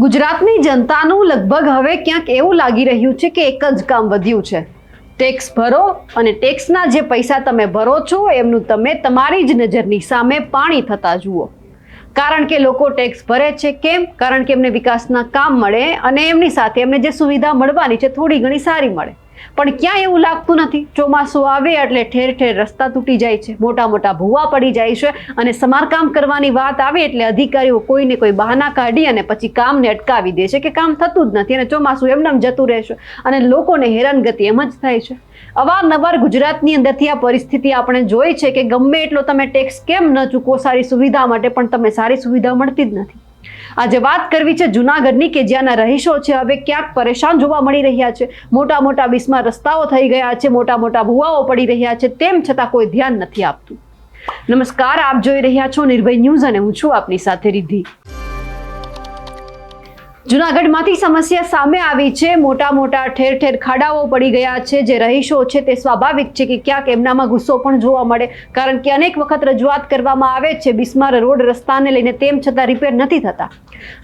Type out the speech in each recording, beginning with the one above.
ગુજરાતની જનતાનું લગભગ હવે ક્યાંક એવું લાગી રહ્યું છે કે એક જ કામ વધ્યું છે, ટેક્સ ભરો અને ટેક્સના જે પૈસા તમે ભરો છો એમનું તમે તમારી જ નજરની સામે પાણી થતા જુઓ। કારણ કે લોકો ટેક્સ ભરે છે કેમ? કારણ કે એમને વિકાસના કામ મળે અને એમની સાથે એમને જે સુવિધા મળવાની છે થોડી ઘણી સારી મળે, પણ ક્યાં એવું લાગતું નથી। ચોમાસું આવે એટલે ઠેર ઠેર રસ્તા તૂટી જાય છે, મોટા મોટા ભૂવા પડી જાય છે અને સમારકામ કરવાની વાત આવે એટલે અધિકારીઓ કોઈને કોઈ બહાના કાઢી અને પછી કામને અટકાવી દે છે કે કામ થતું જ નથી અને ચોમાસું એમને જતું રહેશે અને લોકોને હેરાનગતિ એમ જ થાય છે। અવારનવાર ગુજરાતની અંદરથી આ પરિસ્થિતિ આપણે જોઈ છે કે ગમે એટલો તમે ટેક્સ કેમ ન ચૂકો સારી સુવિધા માટે, પણ તમને સારી સુવિધા મળતી જ નથી। આજે વાત કરવી છે જૂનાગઢની કે જ્યાંના રહીશો છે હવે ક્યાંક પરેશાન જોવા મળી રહ્યા છે। મોટા મોટા બિસ્માર રસ્તાઓ થઈ ગયા છે, મોટા મોટા ભૂવાઓ પડી રહ્યા છે, તેમ છતાં કોઈ ધ્યાન નથી આપતું। નમસ્કાર, આપ જોઈ રહ્યા છો નિર્ભય ન્યૂઝ અને હું છું આપની સાથે રિદ્ધિ। જૂનાગઢમાંથી સમસ્યા સામે આવી છે, મોટા મોટા ઠેર ઠેર ખાડાઓ પડી ગયા છે। જે રહીશો છે તે સ્વાભાવિક છે કે ક્યાંક એમનામાં ગુસ્સો પણ જોવા મળે, કારણ કે અનેક વખત રજૂઆત કરવામાં આવે છે બિસ્માર રોડ રસ્તાને લઈને, તેમ છતાં રિપેર નથી થતા।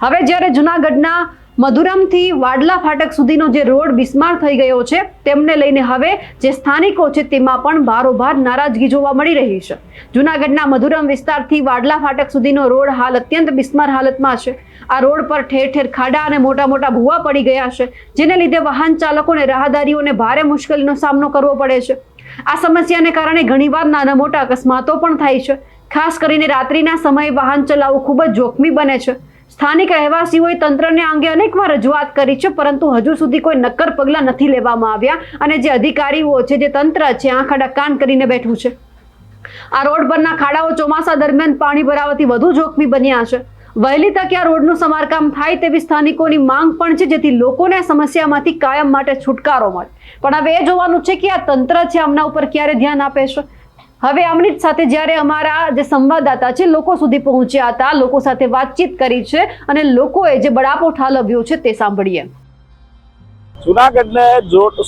હવે જ્યારે જૂનાગઢના મધુરમથી વાડલા ફાટક સુધીનો જે રોડ બિસ્માર થઈ ગયો છે તેમને લઈને હવે જે સ્થાનિકો છે તેમાં પણ ભારોભાર નારાજગી જોવા મળી રહી છે। જૂનાગઢના મધુરમ વિસ્તારથી વાડલા ફાટક સુધીનો રોડ હાલ અત્યંત બિસ્માર હાલતમાં છે। આ રોડ પર ઠેર ઠેર ખાડા અને મોટા મોટા ભૂવા પડી ગયા છે, જેને લીધે વાહન ચાલકોને રાહદારીઓને ભારે મુશ્કેલીનો સામનો કરવો પડે છે। આ સમસ્યાને કારણે ઘણીવાર નાના મોટા અકસ્માતો પણ થાય છે, ખાસ કરીને રાત્રિના સમયે વાહન ચલાવવું ખૂબ જ જોખમી બને છે। સ્થાનિક રહેવાસીઓએ તંત્રને અંગે અનેકવાર રજૂઆત કરી છે, પરંતુ હજુ સુધી કોઈ નક્કર પગલાં નથી લેવામાં આવ્યા અને જે અધિકારીઓ છે, જે તંત્ર છે, આંખ આડા કાન કરીને બેઠું છે। આ રોડ પરના ખાડાઓ ચોમાસા દરમિયાન પાણી ભરાવાથી વધુ જોખમી બન્યા છે। વહેલી તકે આ રોડનું સમારકામ થાય તેવી સ્થાનિકોની માંગ પણ છે, જેથી લોકોને આ સમસ્યામાંથી કાયમ માટે છુટકારો મળે। પણ હવે એ જોવાનું છે કે આ તંત્ર છે આમના ઉપર ક્યારે ધ્યાન આપે છે। હવે આમની જ સાથે જ્યારે અમારા જે સંવાદદાતા છે લોકો સુધી પહોંચ્યા હતા, લોકો સાથે વાતચીત કરી છે અને લોકોએ જે બળાપો ઠાલવ્યો છે તે સાંભળીએ। જુનાગઢથી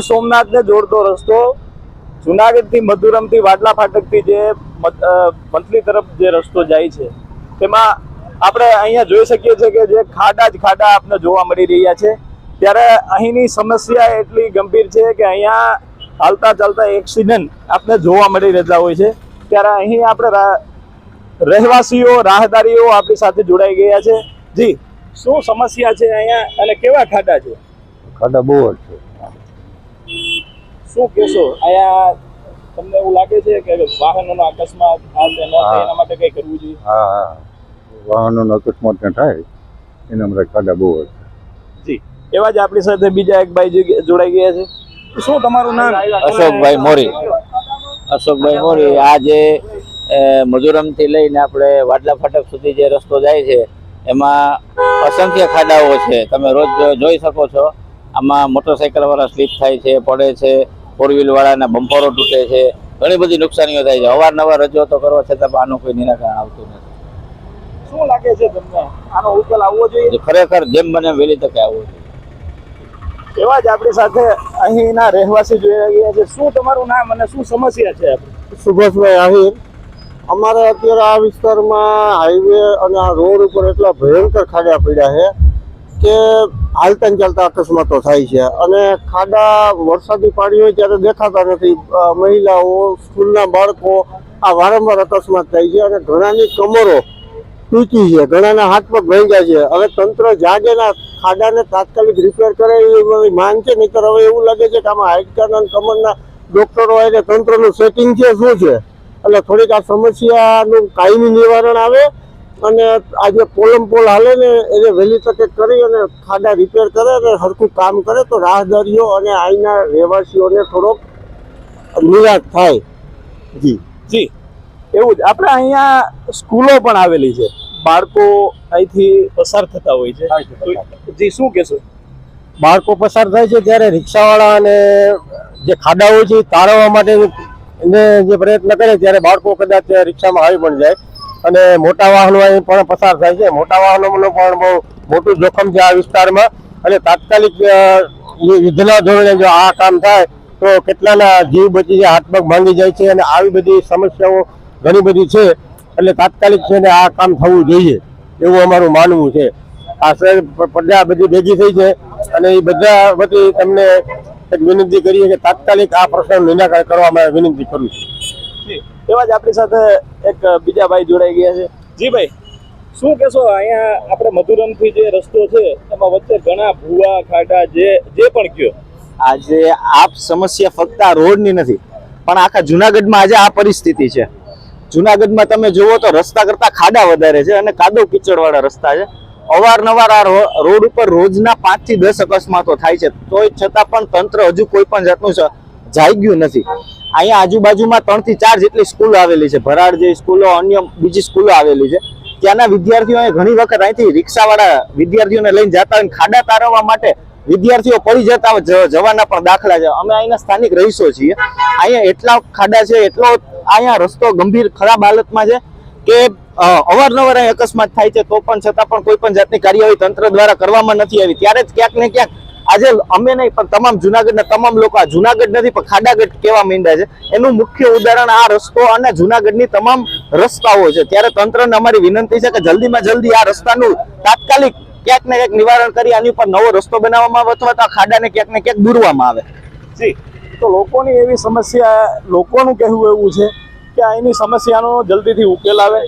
સોમનાથને જોડતો રસ્તો, જુનાગઢથી મધુરમથી વાડલા ફાટકથી જે મંથલી તરફ જે રસ્તો જાય છે તેમાં આપણે અહીંયા જોઈ શકીએ છીએ કે જે ખાડા જ ખાડા આપણે જોવા મળી રહ્યા છે। ત્યારે અહીંની સમસ્યા એટલી ગંભીર છે કે અહીંયા ચાલતા ચાલતા એક્સિડન્ટ આપણે જોવા મળી રહેતા હોય છે। ત્યારે અહીં આપણે રહેવાસીઓ રાહદારીઓ આપણી સાથે જોડાઈ ગયા છે। જી, શું સમસ્યા છે અહીંયા અને કેવા ખાડા છે? ખાડા બહુ જ છે। શું કહેશો? અહીંયા તમને એવું લાગે છે કે વાહનોનો અકસ્માત એના માટે કંઈ કરવું જોઈએ? હા, વાહનોનો અકસ્માત ન થાય એના માટે ખાડા બહુ જ છે। જી, એવા જ આપણી સાથે બીજા એક ભાઈ જોડાઈ ગયા છે। શું તમારું નામ? અશોકભાઈ મોરી। અશોકભાઈ મોરી। આ જે મધુરમથી લઈને આપણે વાડલા ફાટક સુધી જે રસ્તો જાય છે એમાં અસંખ્ય ખાડાઓ છે, તમે રોજ જોઈ શકો છો। આમાં મોટરસાઇકલ વાળા સ્લીપ થાય છે, પડે છે, ફોર વ્હીલ વાળાના બમ્પરો તૂટે છે, ઘણી બધી નુકસાનીઓ થાય છે। અવારનવાર રજૂઆતો કરવા છતાં આનું કોઈ નિરાકરણ આવતું નથી। શું લાગે છે તમને આનો ઉકેલ આવવો જોઈએ? ખરેખર જેમ બને વહેલી તકે આવવો જોઈએ। એવા જ આપણી સાથે અહીંના રહેવાસી જોઈ રહ્યા છે। શું તમારું નામ અને શું સમસ્યા છે? સુભાષભાઈ આહિર। અમારે અત્યારે આ વિસ્તારમાં હાઈવે અને આ રોડ ઉપર એટલા ભયંકર ખાડા પડ્યા છે કે હાલતા ને ચાલતા અકસ્માતો થાય છે અને ખાડા વરસાદી પાણી હોય ત્યારે દેખાતા નથી। મહિલાઓ, સ્કૂલના બાળકો આ વારંવાર અકસ્માત થાય છે અને ઘણાની કમરો તૂટી છે, ઘણાના હાથ પગ ભાંગ્યા છે। હવે તંત્ર જાગે ના ખાડાને તાત્કાલિક રિપેર કરે એવી માંગ છે, નહીતર હવે એવું લાગે છે કે આમાં હાડકાના અને કમરના ડોક્ટરો અને તંત્રનું સેટિંગ છે શું છે, એટલે થોડીક આ સમસ્યાનું કાયમી નિવારણ આવે અને આ જે પોલ હાલે ને એને વહેલી તકે કરી અને ખાડા રિપેર કરે અને સરખું કામ કરે તો રાહદારીઓ અને અહીંના રહેવાસીઓને થોડોક નિરાશ થાય। જી જી, એવું જ આપણે અહીંયા સ્કૂલો પણ આવેલી છે, બાળકો અહીંથી પસાર થતા હોય છે। જી, શું કહેશો? બાળકો પસાર થાય છે ત્યારે રિક્ષાવાળા અને જે ખાડાઓ છે તાળવવા માટે એને જે પ્રયત્ન કરે ત્યારે બાળકો કદાચ રિક્ષામાં આવી પણ જાય અને મોટા વાહનો અહીં પણ પસાર થાય છે। મોટા વાહનોનું પણ બહુ મોટું જોખમ છે આ વિસ્તારમાં અને તાત્કાલિક યુદ્ધના ધોરણે જો આ કામ થાય તો કેટલાના જીવ બચી જાય, હાથ પગ ભાંગી જાય છે અને આવી બધી સમસ્યાઓ ઘણી બધી છે, એટલે તાત્કાલિક છે ને આ કામ થવું જોઈએ એવું અમારું માનવું છે। આ પ્રજા બધી ભેગી થઈ છે અને એ બધા વતી તમને એક વિનંતી કરીએ કે તાત્કાલિક આ પ્રશ્નનું નિરાકરણ કરવામાં વિનંતી કરું છું. એવા જ આપણી સાથે એક બીજા ભાઈ જોડાઈ ગયા છે. જી ભાઈ, શું કહેશો? અહીંયા આપણે મધુરમથી જે રસ્તો છે એમાં વચ્ચે ઘણા ભૂવા ખાડા જે પણ કયો, આજે આ સમસ્યા ફક્ત આ રોડની નથી પણ આખા જુનાગઢમાં આજે આ પરિસ્થિતિ છે. જુનાગઢમાં તમે જુઓ તો રસ્તા કરતા ખાડા વધારે છે અને કાદવ કીચડવાળા રસ્તા છે. અવારનવાર આ રોડ ઉપર રોજના 5 થી 10 અકસ્માતો થાય છે. તોય છતાં પણ તંત્ર હજુ કોઈ પણ જાતનું જાગ્યું નથી. અહીંયા આજુબાજુમાં 3 થી 4 જેટલી સ્કૂલો આવેલી છે. ભરાડ જે સ્કૂલો, અન્ય બીજી સ્કૂલો આવેલી છે. ત્યાંના વિદ્યાર્થીઓ ઘણી વખત અહીંથી રિક્ષાવાળા વિદ્યાર્થીઓને લઈને જતા હોય, ખાડા તારવવા માટે વિદ્યાર્થીઓ પડી જતા જવાના પણ દાખલા છે. અમે અહીંના સ્થાનિક રહીશો છીએ. અહીંયા એટલા ખાડા છે, એટલો અહીંયા રસ્તો ગંભીર ખરાબ હાલતમાં છે કે અવારનવાર અહીં અકસ્માત થાય છે. તો પણ છતાં પણ કોઈ પણ જાતની કાર્યવાહી તંત્ર દ્વારા કરવામાં નથી આવી. ત્યારે જ ક્યાંક ને ક્યાંક આજે અમે નહીં પણ તમામ જુનાગઢના તમામ લોકો, આ જુનાગઢ નથી પણ ખાડાગઢ કેવા માંડ્યા છે, એનું મુખ્ય ઉદાહરણ આ રસ્તો અને જુનાગઢની તમામ રસ્તાઓ છે. ત્યારે તંત્રને અમારી વિનંતી છે કે જલ્દીમાં જલ્દી આ રસ્તાનું તાત્કાલિક ક્યાંક ને ક્યાંક નિવારણ કરી આની ઉપર નવો રસ્તો બનાવવામાં આવે અથવા તો આ ખાડાને ક્યાંક ને ક્યાંક દૂરવામાં આવે. જી, તો લોકોની એવી સમસ્યા, લોકોનું કહેવું એવું છે કે અહીંની સમસ્યાનો જલ્દીથી ઉકેલ આવે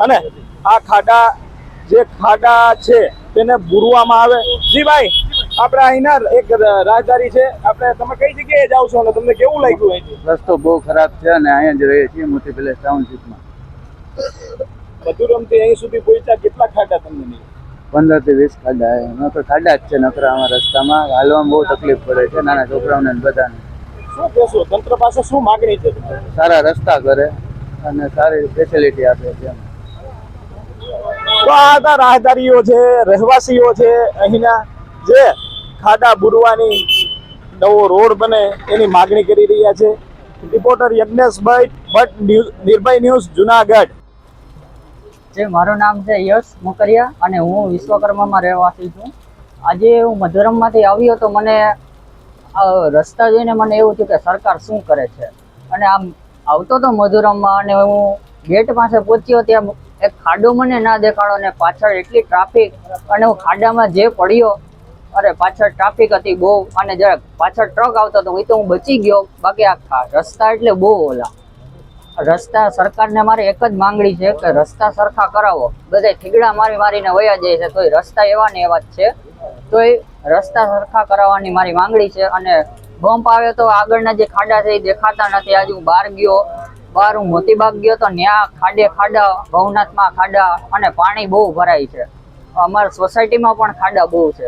અને આ ખાડા છે તેને બુરવામાં આવે. જી ભાઈ, આપણે અહીંના એક રાહદારી છે, તમે કઈ જગ્યાએ જાવ છો અને તમને કેવું લાગ્યું અહીંથી? રસ્તો બહુ ખરાબ છે અને અહીંયા જ રહીએ છીએ મોટી પેલેસ ટાઉનશીપમાં. મધુરમથી અહીં સુધી પહોંચ્યા કેટલા ખાડા તમને મળ્યા? 15 થી 20 ખાડા નકર ખાડા જ છે. નકરામાં રસ્તામાં હાલવામાં બહુ તકલીફ પડે છે નાના છોકરાઓને બધાને. શું કહેશો, તંત્ર પાસે શું માગણી છે તમારી? સારા રસ્તા કરે અને સારી ફેસિલિટી આપે છે. તો આ હતા રાહદારીઓ છે, રહેવાસીઓ છે અહીંના, જે ખાડા બુરવાની નવો રોડ બને એની માગણી કરી રહ્યા છે. રિપોર્ટર યજ્ઞેશભાઈ ભટ્ટ, નિર્ભય ન્યૂઝ, જુનાગઢ. જે મારું નામ છે યશ મોકરિયા અને હું વિશ્વકર્મામાં રહેવાસી છું. આજે હું મધુરમમાંથી આવ્યો તો મને રસ્તા જોઈને મને એવું થયું કે સરકાર શું કરે છે. અને આમ આવતો તો મધુરમમાં અને હું ગેટ પાસે પહોંચ્યો ત્યાં એક ખાડો મને ના દેખાડો ને પાછળ એટલી ટ્રાફિક અને હું ખાડામાં જે પડ્યો, અરે પાછળ ટ્રાફિક હતી બહુ અને જરાક પાછળ ટ્રક આવતો હતો એ તો હું બચી ગયો. બાકી આ રસ્તા એટલે બહુ ઓલા રસ્તા. સરકારને મારે એક જ માંગણી છે કે રસ્તા સરખા કરાવો. બધા થીગડા મારીને વયા જાય છે તોય રસ્તા એવા ને એવા જ છે. તોય રસ્તા સરખા કરાવવાની મારી માંગણી છે. અને બમ્પ આવે તો આગળના જે ખાડા છે એ દેખાતા નથી. આજે હું બહાર હું મોતીબાગ ગયો તો ત્યાં ખાડા, ભવનાથમાં ખાડા અને પાણી બહુ ભરાય છે. અમારા સોસાયટીમાં પણ ખાડા બહુ છે,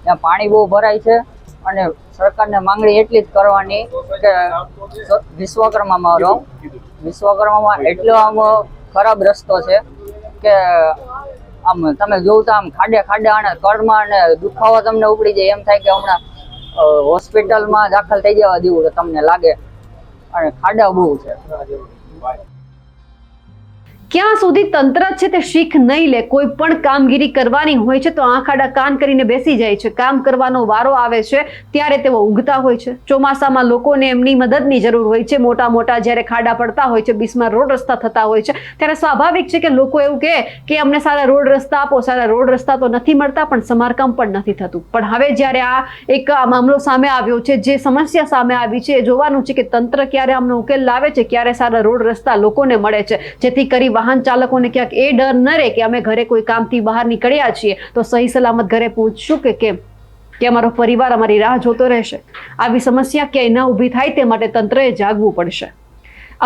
ત્યાં પાણી બહુ ભરાય છે. અને સરકારને માંગણી એટલી જ કરવાની કે વિશ્વકર્મામાં રહું. વિશ્વકર્મામાં એટલો આમ ખરાબ રસ્તો છે કે આમ તમે જોવું તો આમ ખાડા અને કળમાં અને દુખાવો તમને ઉપડી જાય. એમ થાય કે હમણાં હોસ્પિટલમાં દાખલ થઈ જવા દેવું તો તમને લાગે. અને ખાડા બહુ છે. ક્યાં સુધી તંત્ર છે તે શીખ નહીં લે? કોઈ પણ કામગીરી કરવાની હોય છે તો આંખ આડા કાન કરીને બેસી જાય છે. કામ કરવાનો વારો આવે છે ત્યારે તેઓ ઊંઘતા હોય છે. ચોમાસામાં લોકોને એમની મદદની જરૂર હોય છે. મોટા જ્યારે ખાડા પડતા હોય છે, બિસ્માર રોડ રસ્તા થતા હોય છે, ત્યારે સ્વાભાવિક છે કે લોકો એવું કહે કે અમને સારા રોડ રસ્તા આપો. સારા રોડ રસ્તા તો નથી મળતા પણ સમારકામ પણ નથી થતું. પણ હવે જ્યારે આ એક મામલો સામે આવ્યો છે, જે સમસ્યા સામે આવી છે, એ જોવાનું છે કે તંત્ર ક્યારે આમનો ઉકેલ લાવે છે, ક્યારે સારા રોડ રસ્તા લોકોને મળે છે, જેથી કરી વાહન ચાલકોને ક્યાંક એ ડર ન રહે કે અમે ઘરે કોઈ કામથી બહાર નીકળ્યા છીએ તો સહી સલામત ઘરે પહોંચશું કે કેમ, કે અમારો પરિવાર અમારી રાહ જોતો રહેશે. આવી સમસ્યા ક્યાંય ન ઊભી થાય તે માટે તંત્રએ જાગવું પડશે.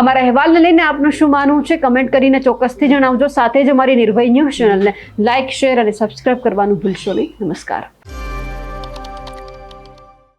અમારા અહેવાલને લઈને આપનું શું માનવું છે કમેન્ટ કરીને ચોક્કસથી જણાવજો. સાથે જ અમારી નિર્ભય ન્યૂઝ ચેનલને લાઇક, શેર અને સબસ્ક્રાઇબ કરવાનું ભૂલશો નહીં. નમસ્કાર.